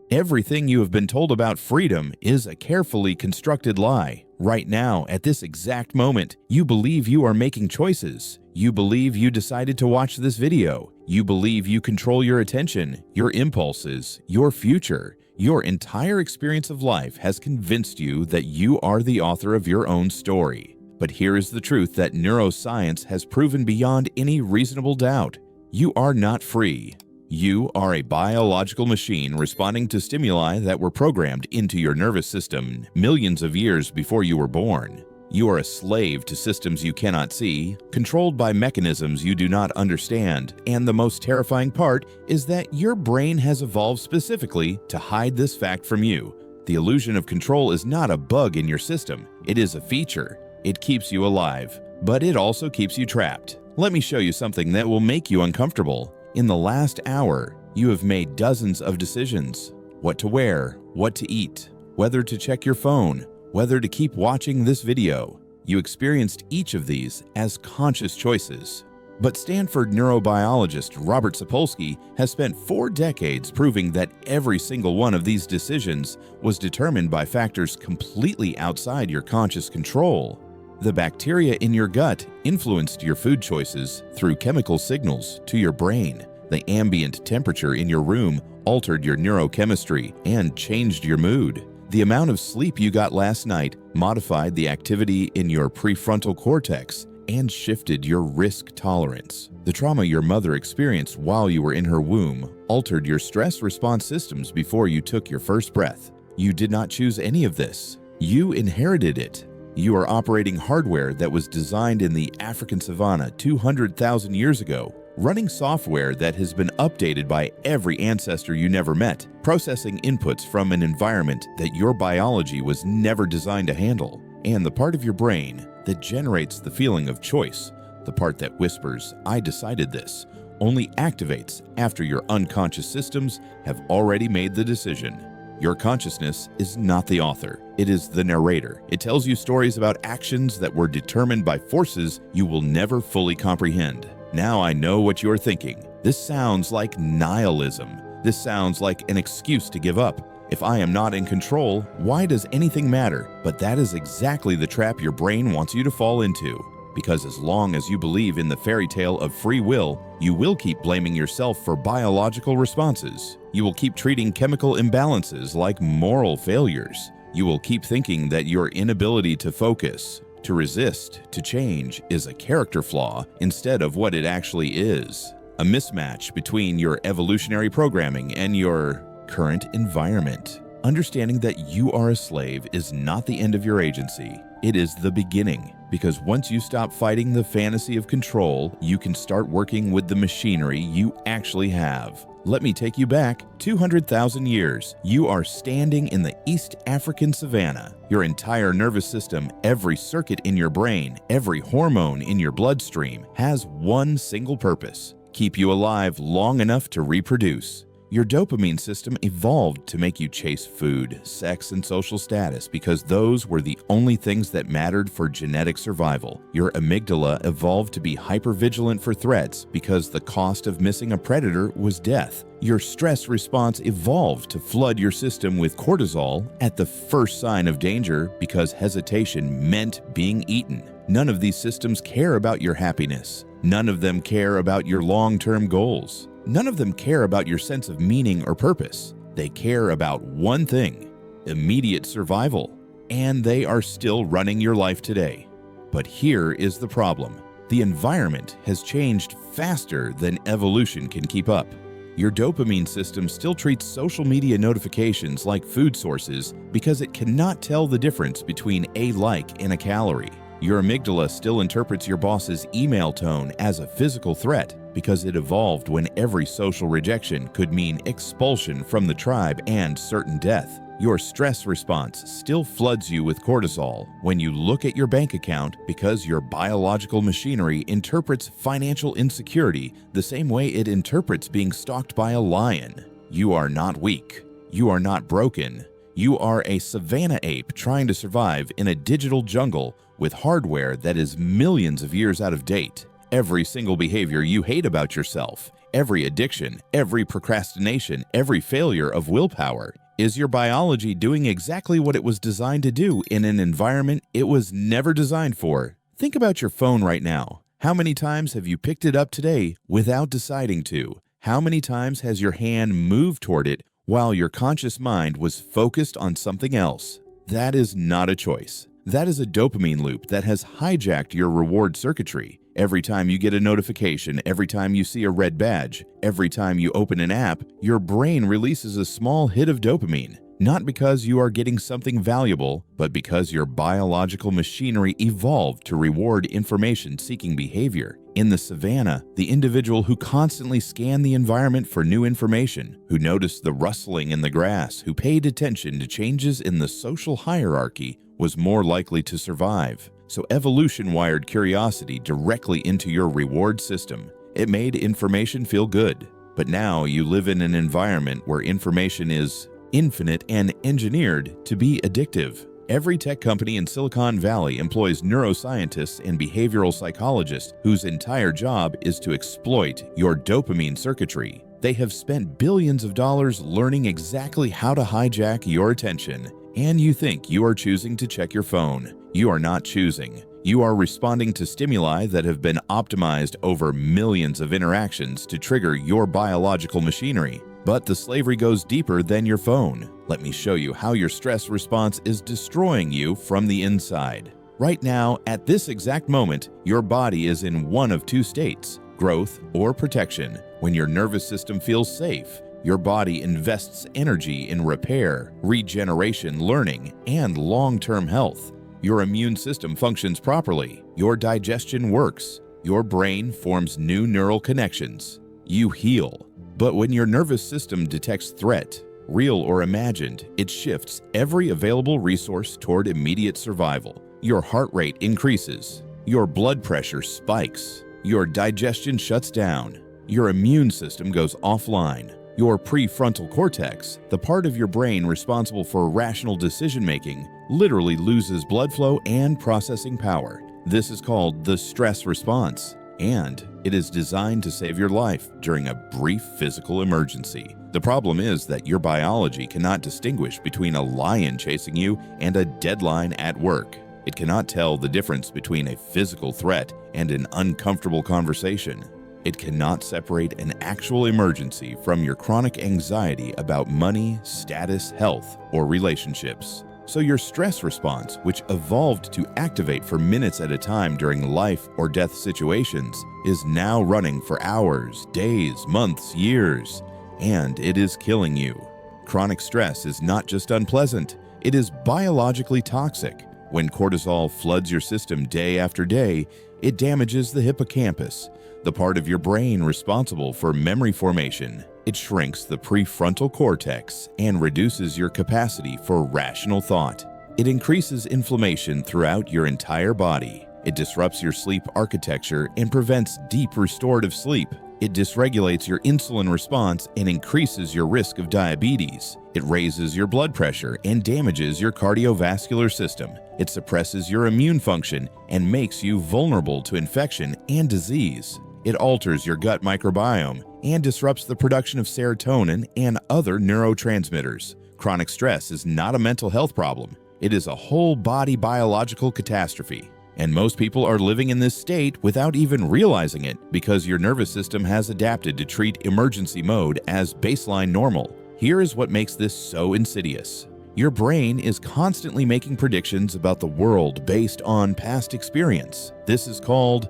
Everything you have been told about freedom is a carefully constructed lie. Right now, at this exact moment, you believe you are making choices. You believe you decided to watch this video. You believe you control your attention, your impulses, your future. Your entire experience of life has convinced you that you are the author of your own story. But here is the truth that neuroscience has proven beyond any reasonable doubt. You are not free. You are a biological machine responding to stimuli that were programmed into your nervous system millions of years before you were born. You are a slave to systems you cannot see, controlled by mechanisms you do not understand, and the most terrifying part is that your brain has evolved specifically to hide this fact from you. The illusion of control is not a bug in your system, it is a feature. It keeps you alive, but it also keeps you trapped. Let me show you something that will make you uncomfortable. In the last hour, you have made dozens of decisions. What to wear, what to eat, whether to check your phone, whether to keep watching this video. You experienced each of these as conscious choices. But Stanford neurobiologist Robert Sapolsky has spent 4 decades proving that every single one of these decisions was determined by factors completely outside your conscious control. The bacteria in your gut influenced your food choices through chemical signals to your brain. The ambient temperature in your room altered your neurochemistry and changed your mood. The amount of sleep you got last night modified the activity in your prefrontal cortex and shifted your risk tolerance. The trauma your mother experienced while you were in her womb altered your stress response systems before you took your first breath. You did not choose any of this. You inherited it. You are operating hardware that was designed in the African savanna 200,000 years ago, running software that has been updated by every ancestor you never met, processing inputs from an environment that your biology was never designed to handle, and the part of your brain that generates the feeling of choice, the part that whispers, "I decided this," only activates after your unconscious systems have already made the decision. Your consciousness is not the author. It is the narrator. It tells you stories about actions that were determined by forces you will never fully comprehend. Now I know what you're thinking. This sounds like nihilism. This sounds like an excuse to give up. If I am not in control, why does anything matter? But that is exactly the trap your brain wants you to fall into. Because as long as you believe in the fairy tale of free will, you will keep blaming yourself for biological responses. You will keep treating chemical imbalances like moral failures. You will keep thinking that your inability to focus, to resist, to change is a character flaw instead of what it actually is. A mismatch between your evolutionary programming and your current environment. Understanding that you are a slave is not the end of your agency. It is the beginning. Because once you stop fighting the fantasy of control, you can start working with the machinery you actually have. Let me take you back 200,000 years. You are standing in the East African savanna. Your entire nervous system, every circuit in your brain, every hormone in your bloodstream has one single purpose: keep you alive long enough to reproduce. Your dopamine system evolved to make you chase food, sex, and social status because those were the only things that mattered for genetic survival. Your amygdala evolved to be hypervigilant for threats because the cost of missing a predator was death. Your stress response evolved to flood your system with cortisol at the first sign of danger because hesitation meant being eaten. None of these systems care about your happiness. None of them care about your long-term goals. None of them care about your sense of meaning or purpose. They care about one thing: immediate survival. And they are still running your life today. But here is the problem. The environment has changed faster than evolution can keep up. Your dopamine system still treats social media notifications like food sources because it cannot tell the difference between a like and a calorie. Your amygdala still interprets your boss's email tone as a physical threat because it evolved when every social rejection could mean expulsion from the tribe and certain death. Your stress response still floods you with cortisol when you look at your bank account because your biological machinery interprets financial insecurity the same way it interprets being stalked by a lion. You are not weak. You are not broken. You are a savanna ape trying to survive in a digital jungle with hardware that is millions of years out of date. Every single behavior you hate about yourself, every addiction, every procrastination, every failure of willpower? Is your biology doing exactly what it was designed to do in an environment it was never designed for? Think about your phone right now. How many times have you picked it up today without deciding to? How many times has your hand moved toward it while your conscious mind was focused on something else? That is not a choice. That is a dopamine loop that has hijacked your reward circuitry. Every time you get a notification, every time you see a red badge, every time you open an app, your brain releases a small hit of dopamine. Not because you are getting something valuable, but because your biological machinery evolved to reward information-seeking behavior. In the savannah, the individual who constantly scanned the environment for new information, who noticed the rustling in the grass, who paid attention to changes in the social hierarchy, was more likely to survive. So evolution wired curiosity directly into your reward system. It made information feel good. But now you live in an environment where information is infinite and engineered to be addictive. Every tech company in Silicon Valley employs neuroscientists and behavioral psychologists whose entire job is to exploit your dopamine circuitry. They have spent billions of dollars learning exactly how to hijack your attention. And you think you are choosing to check your phone. You are not choosing. You are responding to stimuli that have been optimized over millions of interactions to trigger your biological machinery. But the slavery goes deeper than your phone. Let me show you how your stress response is destroying you from the inside. Right now, at this exact moment, your body is in one of two states, growth or protection. When your nervous system feels safe, your body invests energy in repair, regeneration, learning, and long-term health. Your immune system functions properly. Your digestion works. Your brain forms new neural connections. You heal. But when your nervous system detects threat, real or imagined, it shifts every available resource toward immediate survival. Your heart rate increases. Your blood pressure spikes. Your digestion shuts down. Your immune system goes offline. Your prefrontal cortex, the part of your brain responsible for rational decision-making, literally loses blood flow and processing power. This is called the stress response, and it is designed to save your life during a brief physical emergency. The problem is that your biology cannot distinguish between a lion chasing you and a deadline at work. It cannot tell the difference between a physical threat and an uncomfortable conversation. It cannot separate an actual emergency from your chronic anxiety about money, status, health, or relationships. So your stress response, which evolved to activate for minutes at a time during life or death situations, is now running for hours, days, months, years, and it is killing you. Chronic stress is not just unpleasant, it is biologically toxic. When cortisol floods your system day after day, it damages the hippocampus, the part of your brain responsible for memory formation. It shrinks the prefrontal cortex and reduces your capacity for rational thought. It increases inflammation throughout your entire body. It disrupts your sleep architecture and prevents deep restorative sleep. It dysregulates your insulin response and increases your risk of diabetes. It raises your blood pressure and damages your cardiovascular system. It suppresses your immune function and makes you vulnerable to infection and disease. It alters your gut microbiome and disrupts the production of serotonin and other neurotransmitters. Chronic stress is not a mental health problem. It is a whole body biological catastrophe. And most people are living in this state without even realizing it because your nervous system has adapted to treat emergency mode as baseline normal. Here is what makes this so insidious. Your brain is constantly making predictions about the world based on past experience. This is called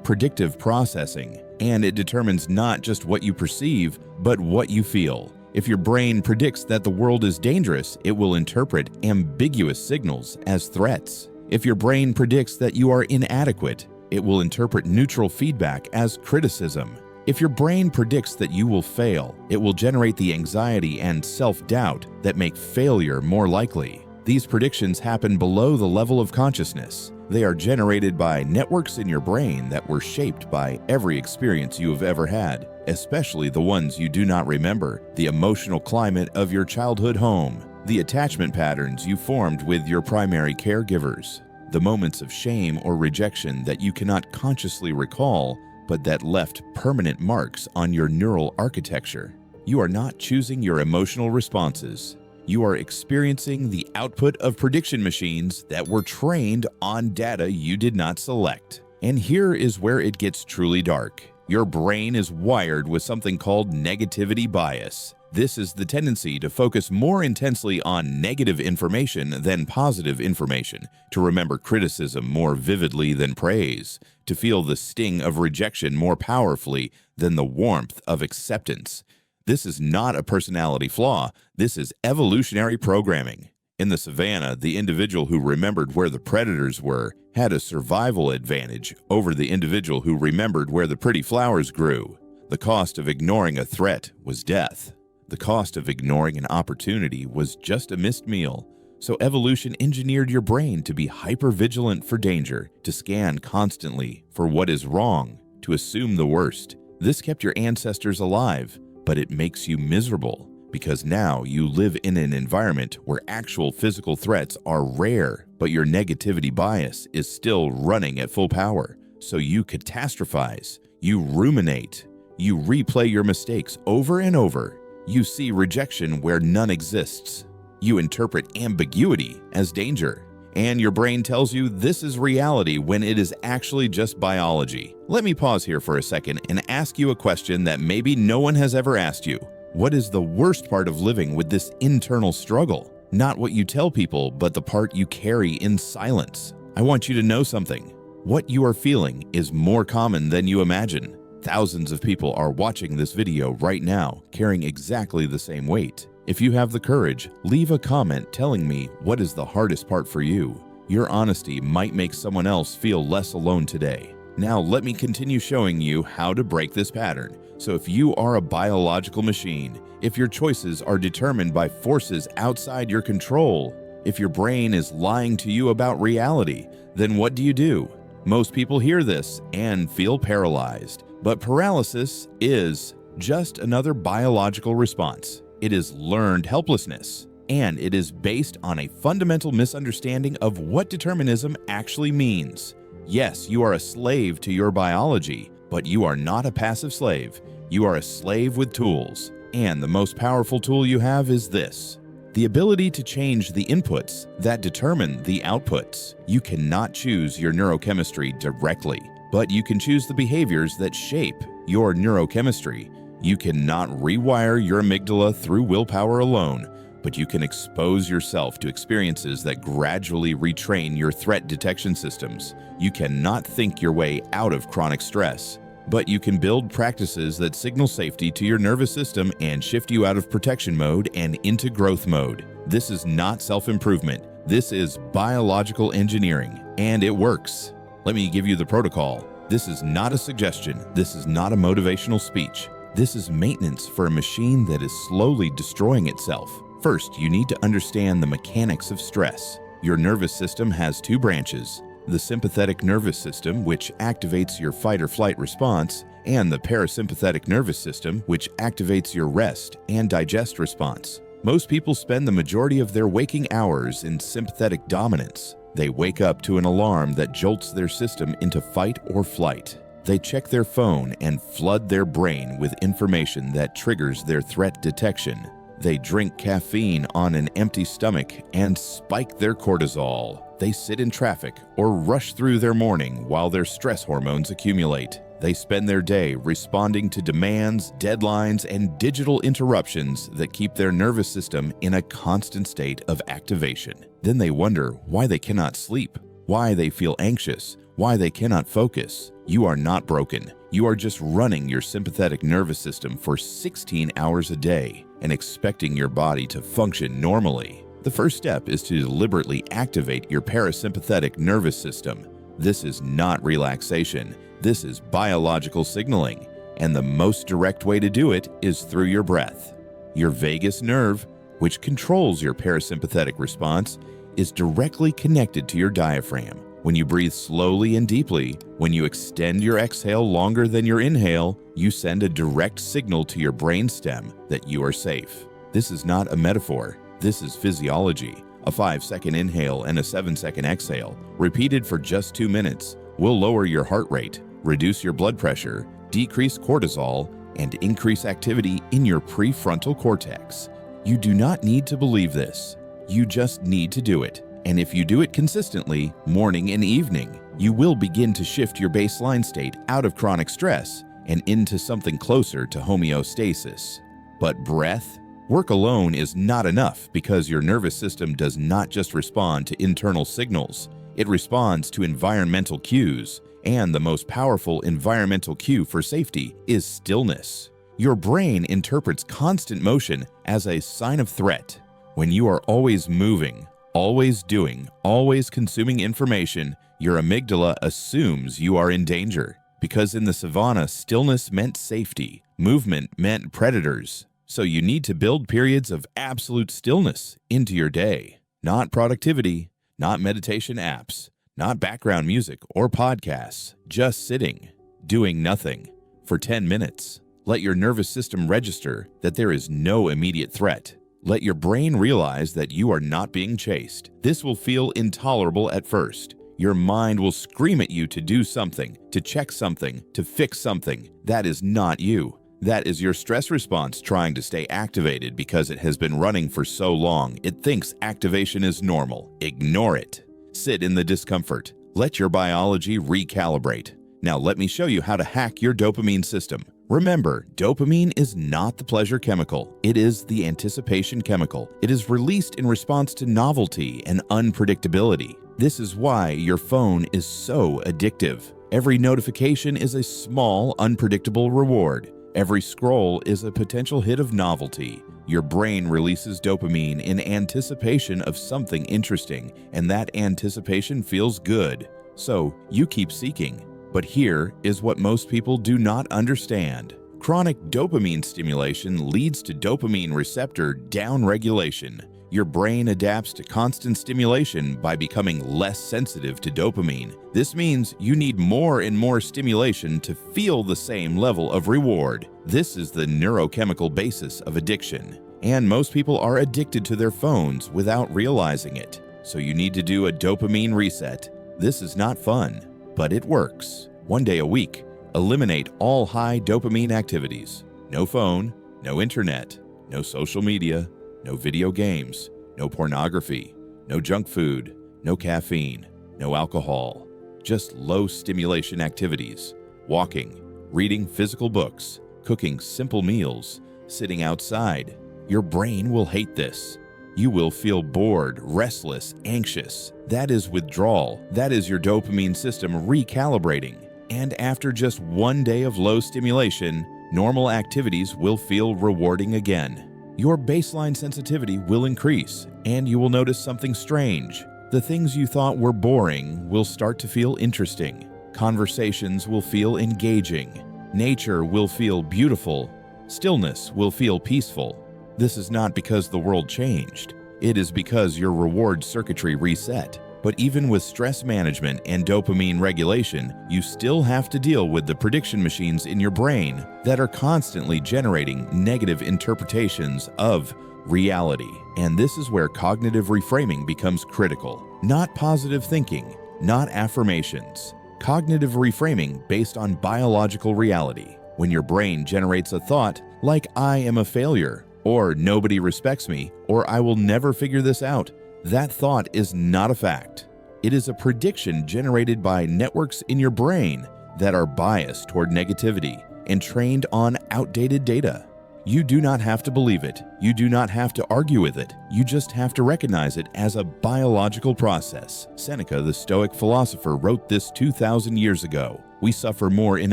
predictive processing, and it determines not just what you perceive, but what you feel. If your brain predicts that the world is dangerous, it will interpret ambiguous signals as threats. If your brain predicts that you are inadequate, it will interpret neutral feedback as criticism. If your brain predicts that you will fail, it will generate the anxiety and self-doubt that make failure more likely. These predictions happen below the level of consciousness. They are generated by networks in your brain that were shaped by every experience you have ever had, especially the ones you do not remember, the emotional climate of your childhood home, the attachment patterns you formed with your primary caregivers, the moments of shame or rejection that you cannot consciously recall, but that left permanent marks on your neural architecture. You are not choosing your emotional responses. You are experiencing the output of prediction machines that were trained on data you did not select. And here is where it gets truly dark. Your brain is wired with something called negativity bias. This is the tendency to focus more intensely on negative information than positive information, to remember criticism more vividly than praise, to feel the sting of rejection more powerfully than the warmth of acceptance. This is not a personality flaw. This is evolutionary programming. In the savannah, the individual who remembered where the predators were had a survival advantage over the individual who remembered where the pretty flowers grew. The cost of ignoring a threat was death. The cost of ignoring an opportunity was just a missed meal. So evolution engineered your brain to be hyper-vigilant for danger, to scan constantly for what is wrong, to assume the worst. This kept your ancestors alive, but it makes you miserable because now you live in an environment where actual physical threats are rare, but your negativity bias is still running at full power. So you catastrophize, you ruminate, you replay your mistakes over and over. You see rejection where none exists. You interpret ambiguity as danger. And your brain tells you this is reality when it is actually just biology. Let me pause here for a second and ask you a question that maybe no one has ever asked you. What is the worst part of living with this internal struggle? Not what you tell people, but the part you carry in silence. I want you to know something. What you are feeling is more common than you imagine. Thousands of people are watching this video right now, carrying exactly the same weight. If you have the courage, leave a comment telling me what is the hardest part for you. Your honesty might make someone else feel less alone today. Now let me continue showing you how to break this pattern. So if you are a biological machine, if your choices are determined by forces outside your control, if your brain is lying to you about reality, then what do? Most people hear this and feel paralyzed. But paralysis is just another biological response. It is learned helplessness, and it is based on a fundamental misunderstanding of what determinism actually means. Yes, you are a slave to your biology, but you are not a passive slave. You are a slave with tools, and the most powerful tool you have is this: the ability to change the inputs that determine the outputs. You cannot choose your neurochemistry directly, but you can choose the behaviors that shape your neurochemistry. You cannot rewire your amygdala through willpower alone, but you can expose yourself to experiences that gradually retrain your threat detection systems. You cannot think your way out of chronic stress, but you can build practices that signal safety to your nervous system and shift you out of protection mode and into growth mode. This is not self-improvement. This is biological engineering, and it works. Let me give you the protocol. This is not a suggestion. This is not a motivational speech. This is maintenance for a machine that is slowly destroying itself. First, you need to understand the mechanics of stress. Your nervous system has two branches: the sympathetic nervous system, which activates your fight or flight response, and the parasympathetic nervous system, which activates your rest and digest response. Most people spend the majority of their waking hours in sympathetic dominance. They wake up to an alarm that jolts their system into fight or flight. They check their phone and flood their brain with information that triggers their threat detection. They drink caffeine on an empty stomach and spike their cortisol. They sit in traffic or rush through their morning while their stress hormones accumulate. They spend their day responding to demands, deadlines, and digital interruptions that keep their nervous system in a constant state of activation. Then they wonder why they cannot sleep, why they feel anxious, why they cannot focus. You are not broken. You are just running your sympathetic nervous system for 16 hours a day and expecting your body to function normally. The first step is to deliberately activate your parasympathetic nervous system. This is not relaxation. This is biological signaling, and the most direct way to do it is through your breath. Your vagus nerve, which controls your parasympathetic response, is directly connected to your diaphragm. When you breathe slowly and deeply, when you extend your exhale longer than your inhale, you send a direct signal to your brainstem that you are safe. This is not a metaphor. This is physiology. A 5-second inhale and a 7-second exhale, repeated for just 2 minutes, will lower your heart rate, reduce your blood pressure, decrease cortisol, and increase activity in your prefrontal cortex. You do not need to believe this. You just need to do it. And if you do it consistently, morning and evening, you will begin to shift your baseline state out of chronic stress and into something closer to homeostasis. But breath? Work alone is not enough because your nervous system does not just respond to internal signals. It responds to environmental cues, and the most powerful environmental cue for safety is stillness. Your brain interprets constant motion as a sign of threat. When you are always moving, always doing, always consuming information, your amygdala assumes you are in danger. Because in the savannah, stillness meant safety, movement meant predators. So you need to build periods of absolute stillness into your day. Not productivity, not meditation apps, not background music or podcasts, just sitting, doing nothing for 10 minutes. Let your nervous system register that there is no immediate threat. Let your brain realize that you are not being chased. This will feel intolerable at first. Your mind will scream at you to do something, to check something, to fix something. That is not you. That is your stress response trying to stay activated because it has been running for so long. It thinks activation is normal. Ignore it. Sit in the discomfort. Let your biology recalibrate. Now let me show you how to hack your dopamine system. Remember, dopamine is not the pleasure chemical. It is the anticipation chemical. It is released in response to novelty and unpredictability. This is why your phone is so addictive. Every notification is a small, unpredictable reward. Every scroll is a potential hit of novelty. Your brain releases dopamine in anticipation of something interesting, and that anticipation feels good. So you keep seeking. But here is what most people do not understand. Chronic dopamine stimulation leads to dopamine receptor downregulation. Your brain adapts to constant stimulation by becoming less sensitive to dopamine. This means you need more and more stimulation to feel the same level of reward. This is the neurochemical basis of addiction. And most people are addicted to their phones without realizing it. So you need to do a dopamine reset. This is not fun, but it works. 1 day a week, eliminate all high dopamine activities. No phone, no internet, no social media, no video games, no pornography, no junk food, no caffeine, no alcohol. Just low stimulation activities. Walking, reading physical books, cooking simple meals, sitting outside. Your brain will hate this. You will feel bored, restless, anxious. That is withdrawal. That is your dopamine system recalibrating. And after just 1 day of low stimulation, normal activities will feel rewarding again. Your baseline sensitivity will increase, and you will notice something strange. The things you thought were boring will start to feel interesting. Conversations will feel engaging. Nature will feel beautiful. Stillness will feel peaceful. This is not because the world changed. It is because your reward circuitry reset. But even with stress management and dopamine regulation, you still have to deal with the prediction machines in your brain that are constantly generating negative interpretations of reality. And this is where cognitive reframing becomes critical. Not positive thinking, not affirmations. Cognitive reframing based on biological reality. When your brain generates a thought like, I am a failure, or nobody respects me, or I will never figure this out, that thought is not a fact. It is a prediction generated by networks in your brain that are biased toward negativity and trained on outdated data. You do not have to believe it. You do not have to argue with it. You just have to recognize it as a biological process. Seneca, the Stoic philosopher, wrote this 2,000 years ago. We suffer more in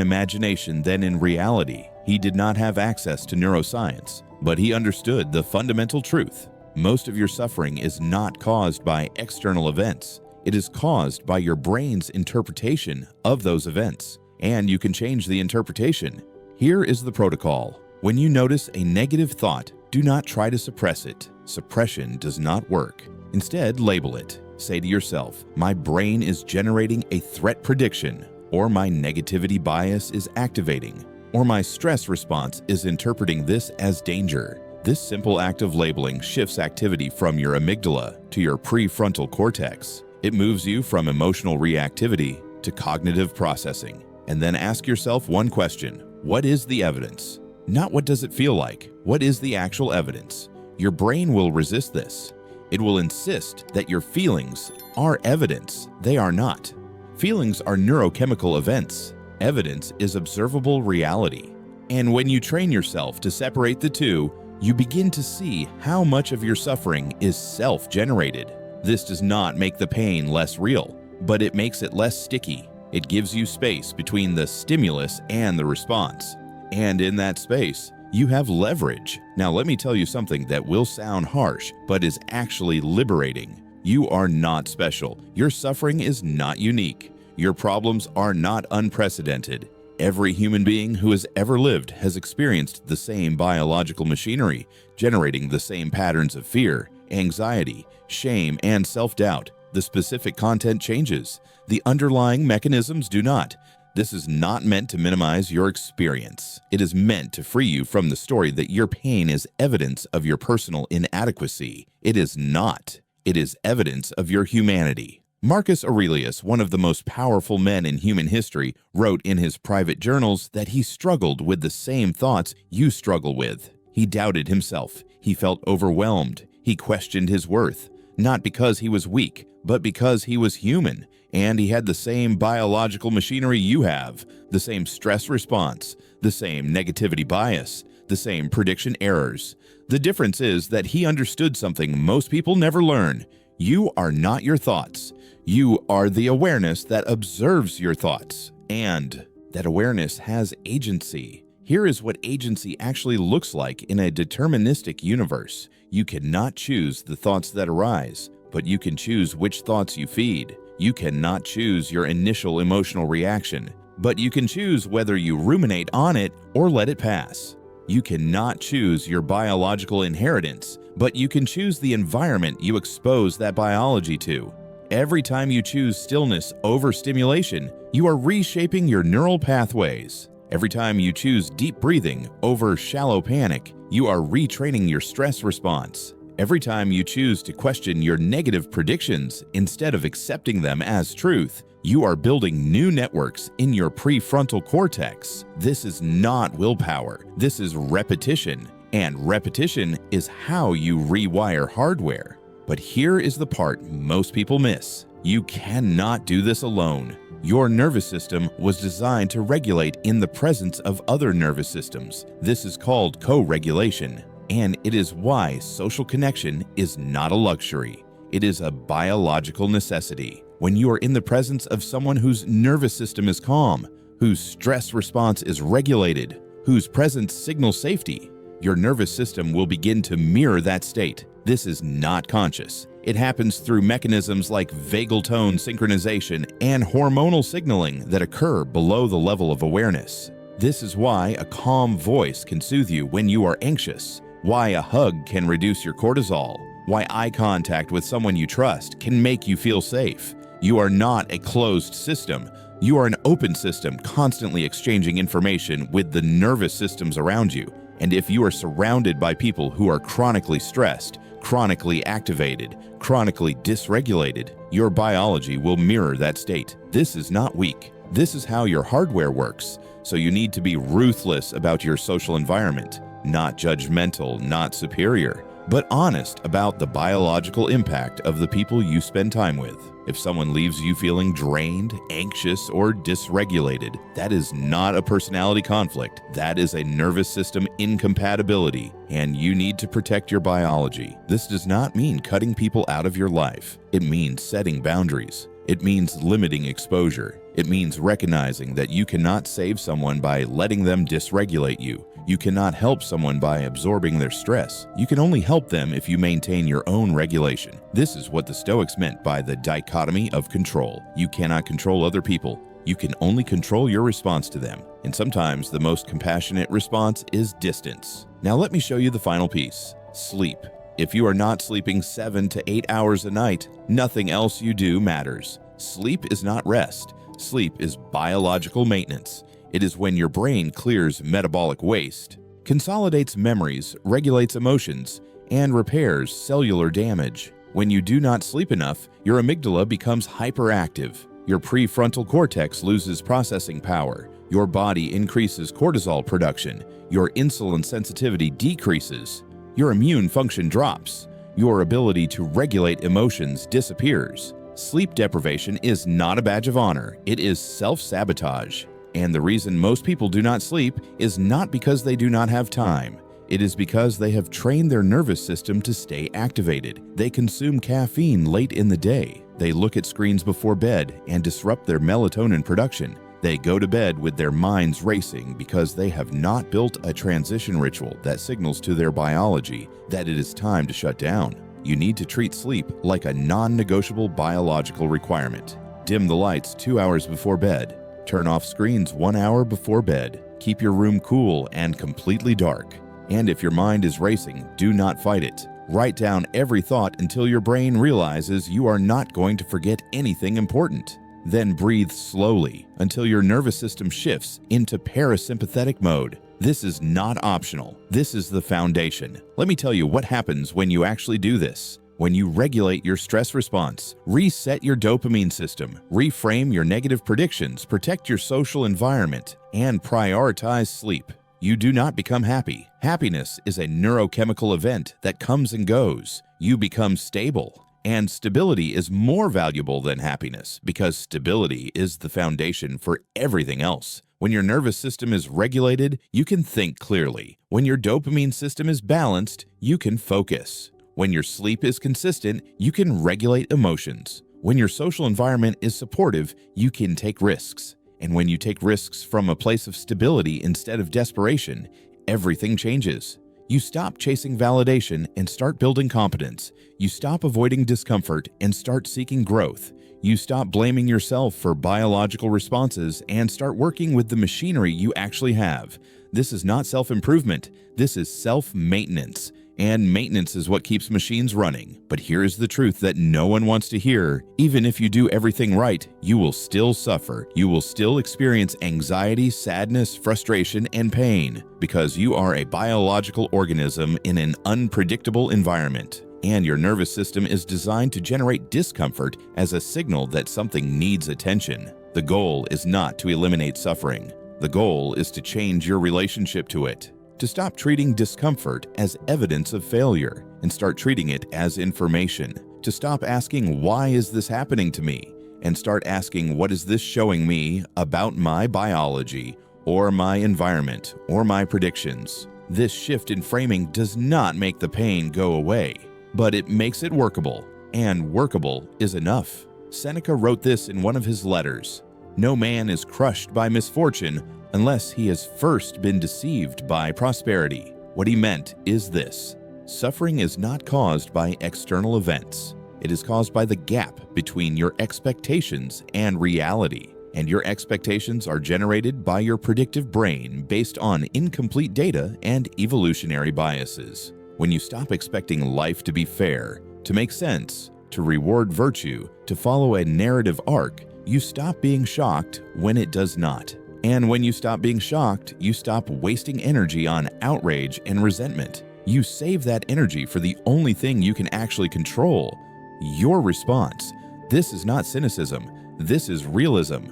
imagination than in reality. He did not have access to neuroscience, but he understood the fundamental truth. Most of your suffering is not caused by external events. It is caused by your brain's interpretation of those events, and you can change the interpretation. Here is the protocol. When you notice a negative thought, do not try to suppress it. Suppression does not work. Instead, label it. Say to yourself, my brain is generating a threat prediction, or my negativity bias is activating, or my stress response is interpreting this as danger. This simple act of labeling shifts activity from your amygdala to your prefrontal cortex. It moves you from emotional reactivity to cognitive processing. and then ask yourself one question. What is the evidence? Not what does it feel like. What is the actual evidence? Your brain will resist this. It will insist that your feelings are evidence. They are not. Feelings are neurochemical events. Evidence is observable reality. And when you train yourself to separate the two, you begin to see how much of your suffering is self-generated. This does not make the pain less real, but it makes it less sticky. It gives you space between the stimulus and the response. And in that space, you have leverage. Now let me tell you something that will sound harsh, but is actually liberating. You are not special. Your suffering is not unique. Your problems are not unprecedented. Every human being who has ever lived has experienced the same biological machinery, generating the same patterns of fear, anxiety, shame, and self-doubt. The specific content changes. The underlying mechanisms do not. This is not meant to minimize your experience. It is meant to free you from the story that your pain is evidence of your personal inadequacy. It is not. It is evidence of your humanity. Marcus Aurelius, one of the most powerful men in human history, wrote in his private journals that he struggled with the same thoughts you struggle with. He doubted himself. He felt overwhelmed. He questioned his worth, not because he was weak, but because he was human, and he had the same biological machinery you have, the same stress response, the same negativity bias, the same prediction errors. The difference is that he understood something most people never learn. You are not your thoughts. You are the awareness that observes your thoughts, and that awareness has agency. Here is what agency actually looks like in a deterministic universe. You cannot choose the thoughts that arise, but you can choose which thoughts you feed. You cannot choose your initial emotional reaction, but you can choose whether you ruminate on it or let it pass. You cannot choose your biological inheritance, but you can choose the environment you expose that biology to. Every time you choose stillness over stimulation, you are reshaping your neural pathways. Every time you choose deep breathing over shallow panic, you are retraining your stress response. Every time you choose to question your negative predictions instead of accepting them as truth, you are building new networks in your prefrontal cortex. This is not willpower. This is repetition. And repetition is how you rewire hardware. But here is the part most people miss. You cannot do this alone. Your nervous system was designed to regulate in the presence of other nervous systems. This is called co-regulation. And it is why social connection is not a luxury. It is a biological necessity. When you are in the presence of someone whose nervous system is calm, whose stress response is regulated, whose presence signals safety, your nervous system will begin to mirror that state. This is not conscious. It happens through mechanisms like vagal tone synchronization and hormonal signaling that occur below the level of awareness. This is why a calm voice can soothe you when you are anxious, why a hug can reduce your cortisol, why eye contact with someone you trust can make you feel safe. You are not a closed system. You are an open system, constantly exchanging information with the nervous systems around you. And if you are surrounded by people who are chronically stressed, chronically activated, chronically dysregulated, your biology will mirror that state. This is not weak. This is how your hardware works. So you need to be ruthless about your social environment, not judgmental, not superior, but honest about the biological impact of the people you spend time with. If someone leaves you feeling drained, anxious, or dysregulated, that is not a personality conflict. That is a nervous system incompatibility, and you need to protect your biology. This does not mean cutting people out of your life. It means setting boundaries. It means limiting exposure. It means recognizing that you cannot save someone by letting them dysregulate you. You cannot help someone by absorbing their stress. You can only help them if you maintain your own regulation. This is what the Stoics meant by the dichotomy of control. You cannot control other people. You can only control your response to them. And sometimes the most compassionate response is distance. Now let me show you the final piece: sleep. If you are not sleeping 7 to 8 hours a night, nothing else you do matters. Sleep is not rest. Sleep is biological maintenance. It is when your brain clears metabolic waste, consolidates memories, regulates emotions, and repairs cellular damage. When you do not sleep enough, your amygdala becomes hyperactive. Your prefrontal cortex loses processing power. Your body increases cortisol production. Your insulin sensitivity decreases. Your immune function drops. Your ability to regulate emotions disappears. Sleep deprivation is not a badge of honor. It is self-sabotage. And the reason most people do not sleep is not because they do not have time. It is because they have trained their nervous system to stay activated. They consume caffeine late in the day. They look at screens before bed and disrupt their melatonin production. They go to bed with their minds racing because they have not built a transition ritual that signals to their biology that it is time to shut down. You need to treat sleep like a non-negotiable biological requirement. Dim the lights 2 hours before bed. Turn off screens 1 hour before bed. Keep your room cool and completely dark. And if your mind is racing, do not fight it. Write down every thought until your brain realizes you are not going to forget anything important. Then breathe slowly until your nervous system shifts into parasympathetic mode. This is not optional. This is the foundation. Let me tell you what happens when you actually do this. When you regulate your stress response, reset your dopamine system, reframe your negative predictions, protect your social environment, and prioritize sleep, you do not become happy. Happiness is a neurochemical event that comes and goes. You become stable. And stability is more valuable than happiness because stability is the foundation for everything else. When your nervous system is regulated, you can think clearly. When your dopamine system is balanced, you can focus. When your sleep is consistent, you can regulate emotions. When your social environment is supportive, you can take risks. And when you take risks from a place of stability instead of desperation, everything changes. You stop chasing validation and start building competence. You stop avoiding discomfort and start seeking growth. You stop blaming yourself for biological responses and start working with the machinery you actually have. This is not self-improvement. This is self-maintenance. And maintenance is what keeps machines running. But here is the truth that no one wants to hear. Even if you do everything right, you will still suffer. You will still experience anxiety, sadness, frustration, and pain because you are a biological organism in an unpredictable environment. And your nervous system is designed to generate discomfort as a signal that something needs attention. The goal is not to eliminate suffering. The goal is to change your relationship to it. To stop treating discomfort as evidence of failure and start treating it as information. To stop asking, why is this happening to me? And start asking, what is this showing me about my biology or my environment or my predictions? This shift in framing does not make the pain go away, but it makes it workable, and workable is enough. Seneca wrote this in one of his letters. No man is crushed by misfortune unless he has first been deceived by prosperity. What he meant is this: suffering is not caused by external events. It is caused by the gap between your expectations and reality. And your expectations are generated by your predictive brain based on incomplete data and evolutionary biases. When you stop expecting life to be fair, to make sense, to reward virtue, to follow a narrative arc, you stop being shocked when it does not. And when you stop being shocked, you stop wasting energy on outrage and resentment. You save that energy for the only thing you can actually control: your response. This is not cynicism. This is realism.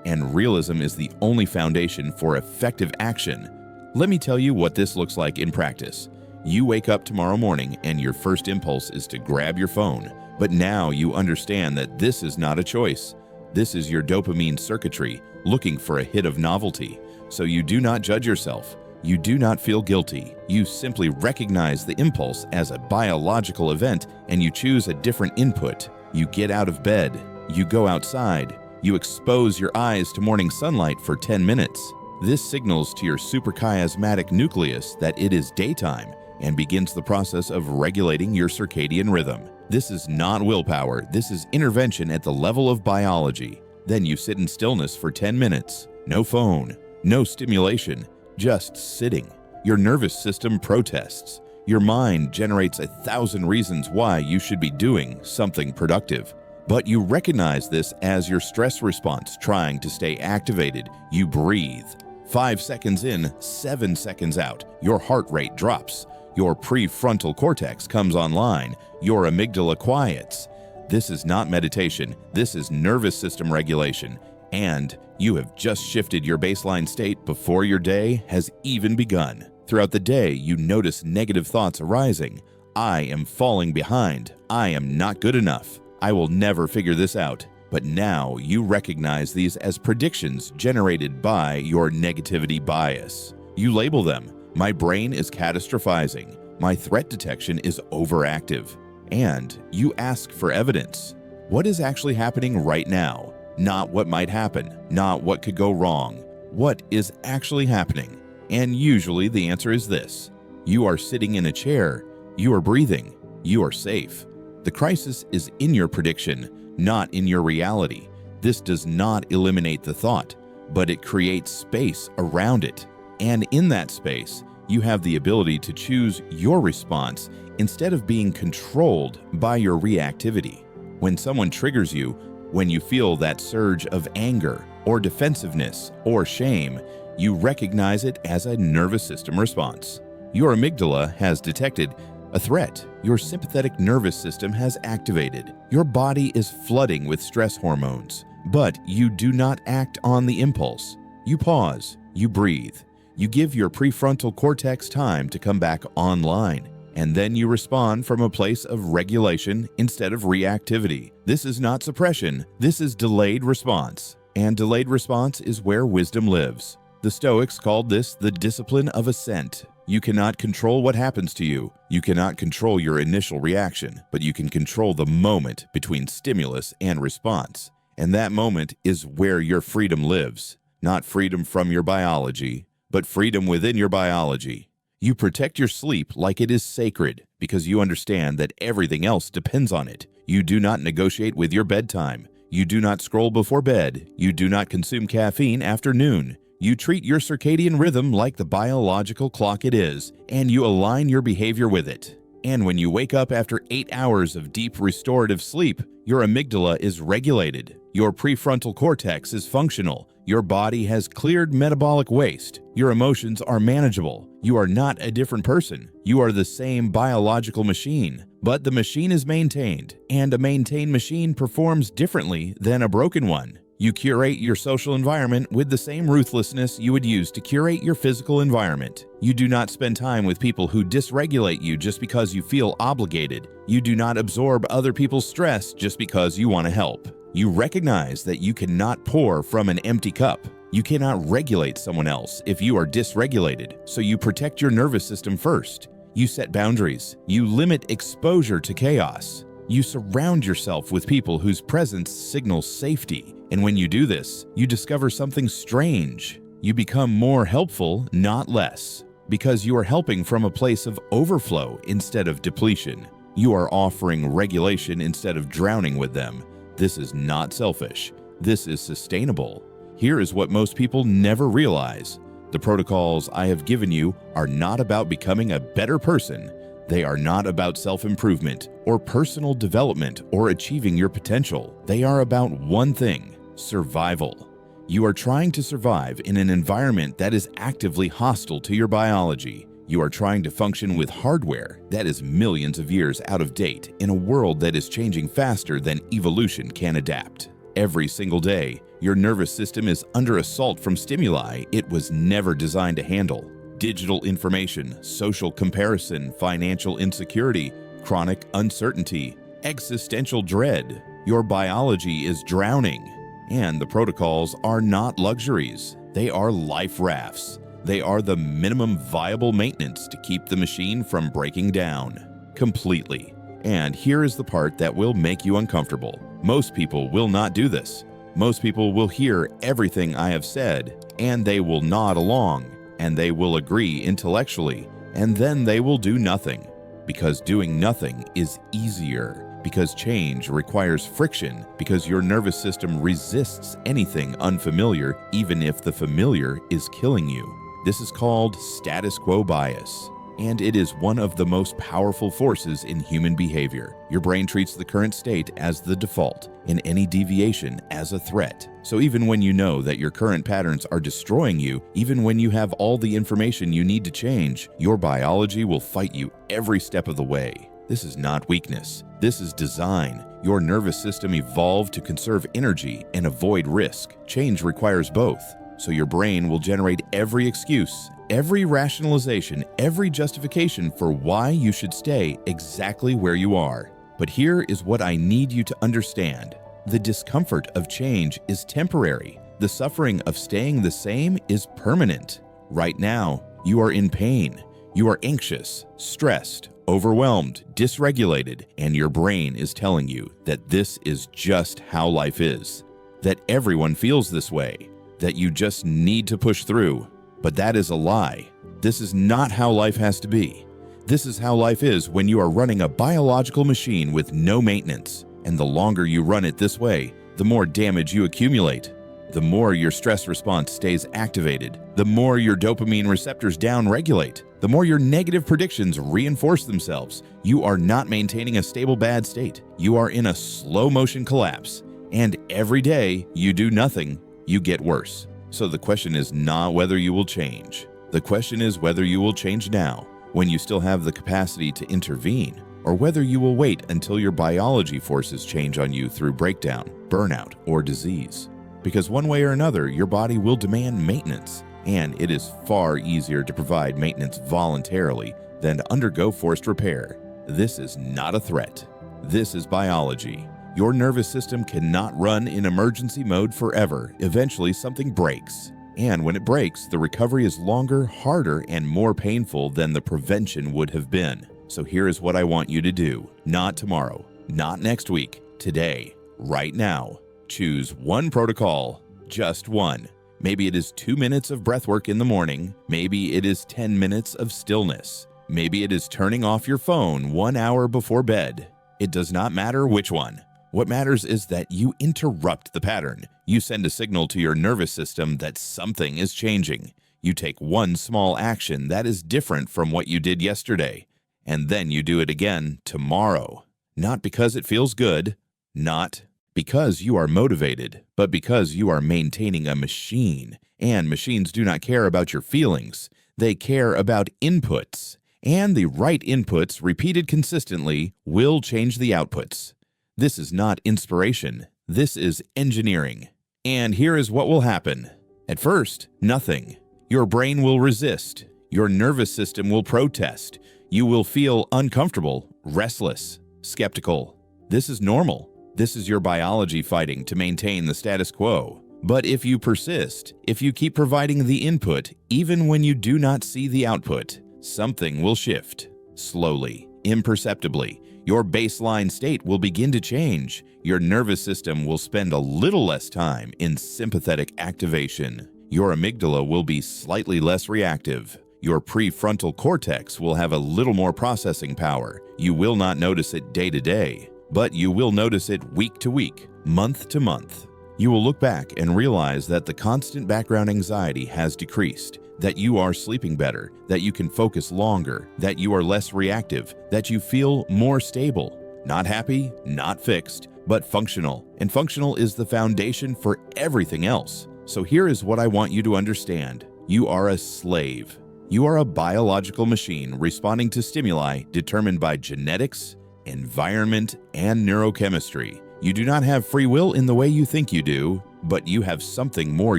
And realism is the only foundation for effective action. Let me tell you what this looks like in practice. You wake up tomorrow morning and your first impulse is to grab your phone. But now you understand that this is not a choice. This is your dopamine circuitry looking for a hit of novelty. So you do not judge yourself. You do not feel guilty. You simply recognize the impulse as a biological event and you choose a different input. You get out of bed. You go outside. You expose your eyes to morning sunlight for 10 minutes. This signals to your suprachiasmatic nucleus that it is daytime and begins the process of regulating your circadian rhythm. This is not willpower. This is intervention at the level of biology. Then you sit in stillness for 10 minutes. No phone, no stimulation, just sitting. Your nervous system protests. Your mind generates 1,000 reasons why you should be doing something productive. But you recognize this as your stress response trying to stay activated. You breathe. 5 seconds in, 7 seconds out. Your heart rate drops. Your prefrontal cortex comes online. Your amygdala quiets. This is not meditation. This is nervous system regulation. And you have just shifted your baseline state before your day has even begun. Throughout the day, you notice negative thoughts arising. I am falling behind. I am not good enough. I will never figure this out. But now you recognize these as predictions generated by your negativity bias. You label them. My brain is catastrophizing. My threat detection is overactive. And you ask for evidence. What is actually happening right now? Not what might happen, not what could go wrong. What is actually happening? And usually the answer is this. You are sitting in a chair. You are breathing. You are safe. The crisis is in your prediction, not in your reality. This does not eliminate the thought, but it creates space around it. And in that space, you have the ability to choose your response instead of being controlled by your reactivity. When someone triggers you, when you feel that surge of anger or defensiveness or shame, you recognize it as a nervous system response. Your amygdala has detected a threat. Your sympathetic nervous system has activated. Your body is flooding with stress hormones, but you do not act on the impulse. You pause, you breathe, you give your prefrontal cortex time to come back online, and then you respond from a place of regulation instead of reactivity. This is not suppression, this is delayed response. And delayed response is where wisdom lives. The Stoics called this the discipline of assent. You cannot control what happens to you. You cannot control your initial reaction, but you can control the moment between stimulus and response. And that moment is where your freedom lives. Not freedom from your biology, but freedom within your biology. You protect your sleep like it is sacred because you understand that everything else depends on it. You do not negotiate with your bedtime. You do not scroll before bed. You do not consume caffeine after noon. You treat your circadian rhythm like the biological clock it is, and you align your behavior with it. And when you wake up after 8 hours of deep restorative sleep, your amygdala is regulated. Your prefrontal cortex is functional. Your body has cleared metabolic waste. Your emotions are manageable. You are not a different person. You are the same biological machine, but the machine is maintained, and a maintained machine performs differently than a broken one. You curate your social environment with the same ruthlessness you would use to curate your physical environment. You do not spend time with people who dysregulate you just because you feel obligated. You do not absorb other people's stress just because you want to help. You recognize that you cannot pour from an empty cup. You cannot regulate someone else if you are dysregulated, so you protect your nervous system first. You set boundaries. You limit exposure to chaos. You surround yourself with people whose presence signals safety. And when you do this, you discover something strange. You become more helpful, not less, because you are helping from a place of overflow instead of depletion. You are offering regulation instead of drowning with them. This is not selfish. This is sustainable. Here is what most people never realize. The protocols I have given you are not about becoming a better person. They are not about self-improvement or personal development or achieving your potential. They are about one thing: survival. You are trying to survive in an environment that is actively hostile to your biology. You are trying to function with hardware that is millions of years out of date in a world that is changing faster than evolution can adapt. Every single day, your nervous system is under assault from stimuli it was never designed to handle. Digital information, social comparison, financial insecurity, chronic uncertainty, existential dread. Your biology is drowning. And the protocols are not luxuries. They are life rafts. They are the minimum viable maintenance to keep the machine from breaking down completely. And here is the part that will make you uncomfortable. Most people will not do this. Most people will hear everything I have said, and they will nod along, and they will agree intellectually, and then they will do nothing. Because doing nothing is easier. Because change requires friction, because your nervous system resists anything unfamiliar, even if the familiar is killing you. This is called status quo bias, and it is one of the most powerful forces in human behavior. Your brain treats the current state as the default, and any deviation as a threat. So even when you know that your current patterns are destroying you, even when you have all the information you need to change, your biology will fight you every step of the way. This is not weakness. This is design. Your nervous system evolved to conserve energy and avoid risk. Change requires both. So your brain will generate every excuse, every rationalization, every justification for why you should stay exactly where you are. But here is what I need you to understand. The discomfort of change is temporary. The suffering of staying the same is permanent. Right now, you are in pain. You are anxious, stressed, overwhelmed, dysregulated, and your brain is telling you that this is just how life is, that everyone feels this way, that you just need to push through. But that is a lie. This is not how life has to be. This is how life is when you are running a biological machine with no maintenance. And the longer you run it this way, the more damage you accumulate. The more your stress response stays activated, the more your dopamine receptors downregulate, the more your negative predictions reinforce themselves. You are not maintaining a stable bad state. You are in a slow motion collapse. And every day you do nothing, you get worse. So the question is not whether you will change. The question is whether you will change now, when you still have the capacity to intervene, or whether you will wait until your biology forces change on you through breakdown, burnout, or disease. Because one way or another, your body will demand maintenance, and it is far easier to provide maintenance voluntarily than to undergo forced repair. This is not a threat. This is biology. Your nervous system cannot run in emergency mode forever. Eventually, something breaks. And when it breaks, the recovery is longer, harder, and more painful than the prevention would have been. So here is what I want you to do. Not tomorrow, not next week, today, right now. Choose one protocol, just one. Maybe it is 2 minutes of breath work in the morning. Maybe it is 10 minutes of stillness. Maybe it is turning off your phone 1 hour before bed. It does not matter which one. What matters is that you interrupt the pattern. You send a signal to your nervous system that something is changing. You take one small action that is different from what you did yesterday, and then you do it again tomorrow. Not because it feels good, not because you are motivated, but because you are maintaining a machine. And machines do not care about your feelings. They care about inputs. And the right inputs, repeated consistently, will change the outputs. This is not inspiration. This is engineering. And here is what will happen. At first, nothing. Your brain will resist. Your nervous system will protest. You will feel uncomfortable, restless, skeptical. This is normal. This is your biology fighting to maintain the status quo. But if you persist, if you keep providing the input, even when you do not see the output, something will shift. Slowly, imperceptibly, your baseline state will begin to change. Your nervous system will spend a little less time in sympathetic activation. Your amygdala will be slightly less reactive. Your prefrontal cortex will have a little more processing power. You will not notice it day to day, but you will notice it week to week, month to month. You will look back and realize that the constant background anxiety has decreased, that you are sleeping better, that you can focus longer, that you are less reactive, that you feel more stable. Not happy, not fixed, but functional. And functional is the foundation for everything else. So here is what I want you to understand. You are a slave. You are a biological machine responding to stimuli determined by genetics, environment, and neurochemistry. You do not have free will in the way you think you do, but you have something more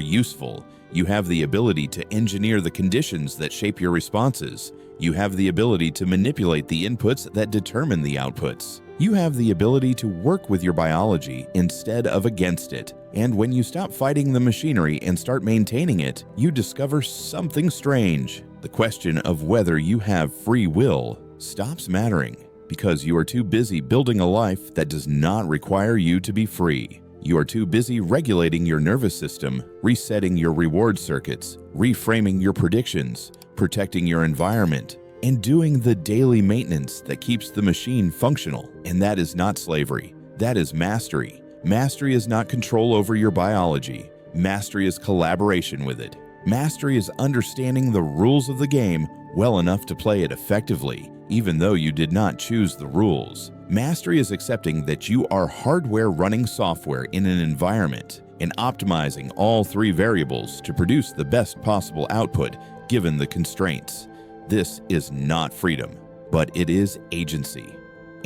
useful. You have the ability to engineer the conditions that shape your responses. You have the ability to manipulate the inputs that determine the outputs. You have the ability to work with your biology instead of against it. And when you stop fighting the machinery and start maintaining it, you discover something strange. The question of whether you have free will stops mattering because you are too busy building a life that does not require you to be free. You are too busy regulating your nervous system, resetting your reward circuits, reframing your predictions, protecting your environment, and doing the daily maintenance that keeps the machine functional. And that is not slavery. That is mastery. Mastery is not control over your biology. Mastery is collaboration with it. Mastery is understanding the rules of the game well enough to play it effectively, even though you did not choose the rules. Mastery is accepting that you are hardware running software in an environment and optimizing all three variables to produce the best possible output given the constraints. This is not freedom, but it is agency.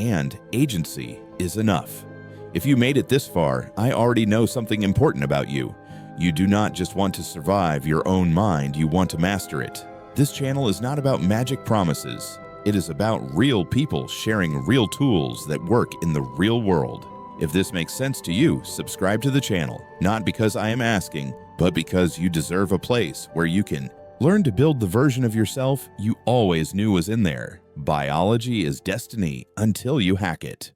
and agency is enough. If you made it this far, I already know something important about you. You do not just want to survive your own mind, you want to master it. This channel is not about magic promises. It is about real people sharing real tools that work in the real world. If this makes sense to you, subscribe to the channel, not because I am asking, but because you deserve a place where you can learn to build the version of yourself you always knew was in there. Biology is destiny until you hack it.